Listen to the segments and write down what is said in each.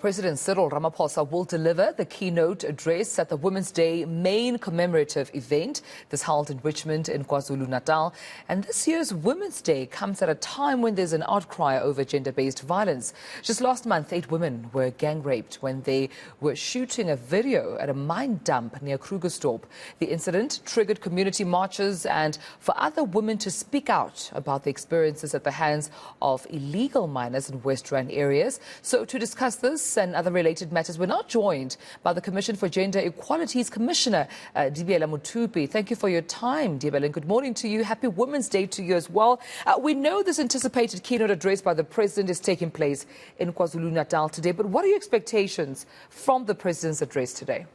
President Cyril Ramaphosa will deliver the keynote address at the Women's Day main commemorative event. This held in Richmond in KwaZulu-Natal. And this year's Women's Day comes at a time when there's an outcry over gender-based violence. Just last month, 8 women were gang-raped when they were shooting a video at a mine dump near Krugersdorp. The incident triggered community marches and for other women to speak out about the experiences at the hands of illegal miners in West Rand areas. So to discuss this and other related matters, we're now joined by the Commission for Gender Equality's Commissioner, Dibeela Mothupi. Thank you for your time, Dibeela, and good morning to you. Happy Women's Day to you as well. We know this anticipated keynote address by the President is taking place in KwaZulu-Natal today, but what are your expectations from the President's address today?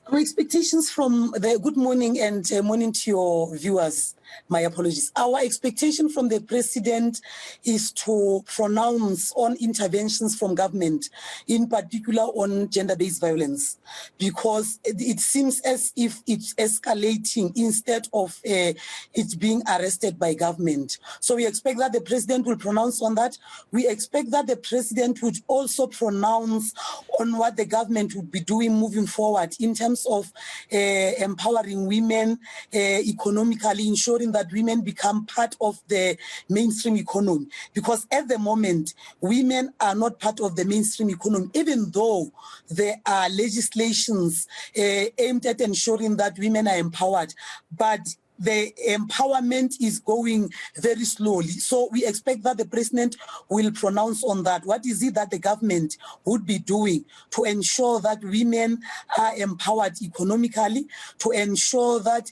Our expectations from the good morning and morning to your viewers. My apologies. Our expectation from the President is to pronounce on interventions from government, in particular on gender-based violence, because it seems as if it's escalating instead of it being arrested by government. So we expect that the President will pronounce on that. We expect that the President would also pronounce on what the government would be doing moving forward in terms of empowering women economically, ensuring that women become part of the mainstream economy. Because at the moment, women are not part of the mainstream economy, even though there are legislations aimed at ensuring that women are empowered. But the empowerment is going very slowly. So we expect that the President will pronounce on that. What is it that the government would be doing to ensure that women are empowered economically, to ensure that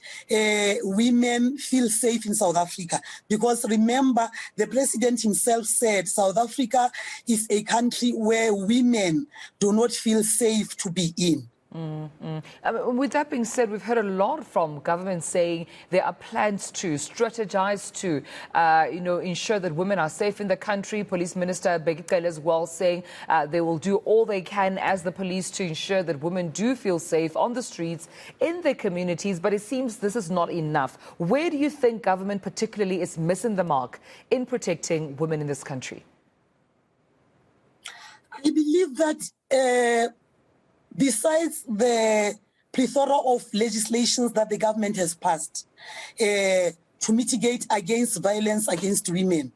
women feel safe in South Africa? Because remember, the President himself said South Africa is a country where women do not feel safe to be in. With that being said, we've heard a lot from government saying there are plans to strategize to, ensure that women are safe in the country. Police Minister Dibeela as well saying they will do all they can as the police to ensure that women do feel safe on the streets in their communities. But it seems this is not enough. Where do you think government particularly is missing the mark in protecting women in this country? I believe that besides the plethora of legislations that the government has passed to mitigate against violence against women,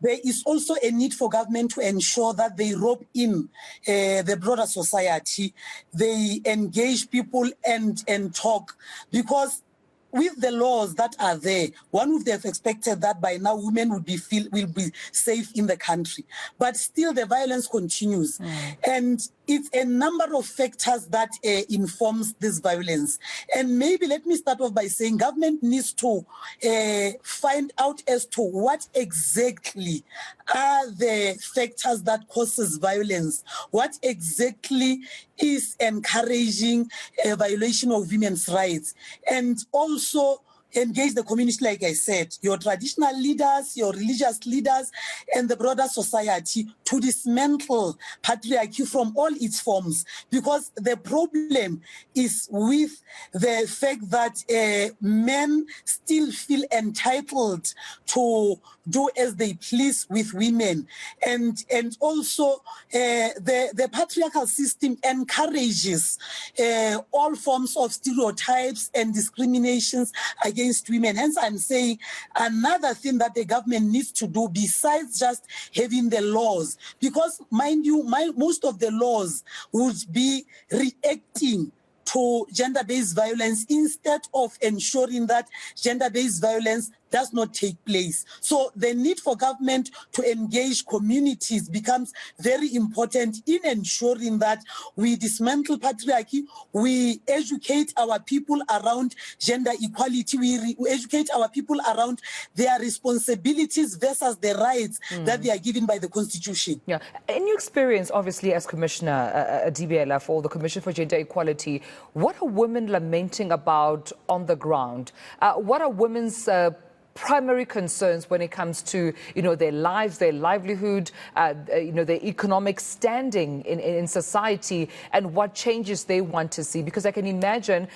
there is also a need for government to ensure that they rope in the broader society, they engage people and talk, because with the laws that are there, one would have expected that by now women will be safe in the country. But still the violence continues. And it's a number of factors that informs this violence. And maybe let me start off by saying government needs to find out as to what exactly are the factors that causes violence, what exactly is encouraging a violation of women's rights, and also engage the community, like I said, your traditional leaders, your religious leaders, and the broader society to dismantle patriarchy from all its forms. Because the problem is with the fact that men still feel entitled to do as they please with women. And also the patriarchal system encourages all forms of stereotypes and discriminations against women. Hence, I'm saying another thing that the government needs to do besides just having the laws, because mind you, most of the laws would be reacting to gender-based violence instead of ensuring that gender-based violence does not take place. So the need for government to engage communities becomes very important in ensuring that we dismantle patriarchy, we educate our people around gender equality, we educate our people around their responsibilities versus the rights that they are given by the Constitution. Yeah. In your experience, obviously, as Commissioner Dibeela for the Commission for Gender Equality, what are women lamenting about on the ground? What are women's primary concerns when it comes to, their lives, their livelihood, their economic standing in society, and what changes they want to see? Because I can imagine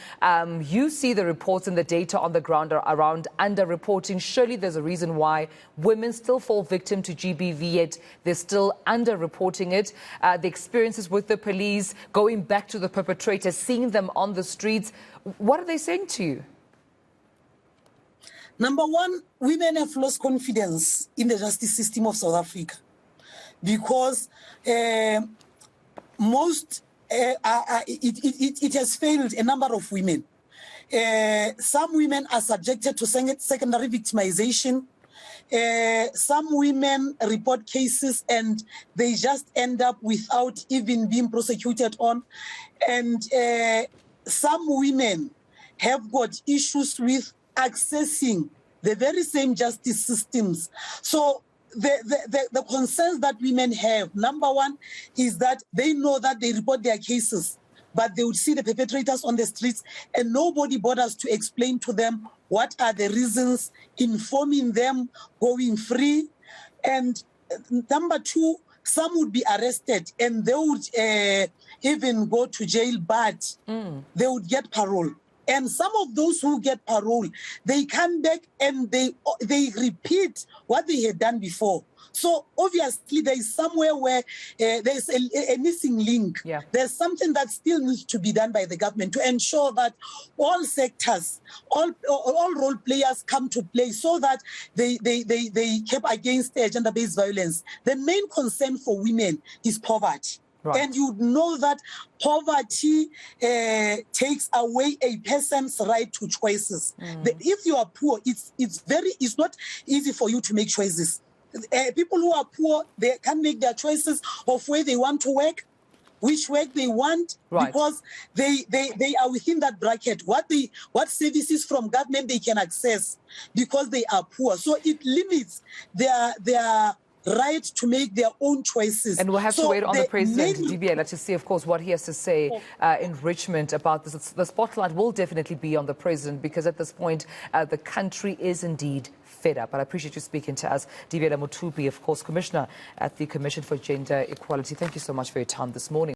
you see the reports and the data on the ground around underreporting. Surely there's a reason why women still fall victim to GBV, yet they're still underreporting it. The experiences with the police, going back to the perpetrators, seeing them on the streets. What are they saying to you? Number one, women have lost confidence in the justice system of South Africa because it has failed a number of women. Some women are subjected to secondary victimization. Some women report cases and they just end up without even being prosecuted on. And some women have got issues with accessing the very same justice systems. So the concerns that women have, number one, is that they know that they report their cases, but they would see the perpetrators on the streets and nobody bothers to explain to them what are the reasons, informing them, going free. And number two, some would be arrested and they would even go to jail, but they would get parole. And some of those who get parole, they come back and they repeat what they had done before. So obviously there is somewhere where there's a missing link. Yeah. There's something that still needs to be done by the government to ensure that all sectors, all role players come to play so that they keep against gender-based violence. The main concern for women is poverty. Right. And you know that poverty takes away a person's right to choices. If you are poor, it's not easy for you to make choices. People who are poor, they can make their choices of where they want to work, which work they want, right, because they are within that bracket. What services from government they can access because they are poor. So it limits their right to make their own choices. And we'll have to wait on the President, Dibeela, to see, of course, what he has to say in Richmond about this. The spotlight will definitely be on the President because at this point, the country is indeed fed up. But I appreciate you speaking to us. Dibeela Mothupi, of course, Commissioner at the Commission for Gender Equality. Thank you so much for your time this morning.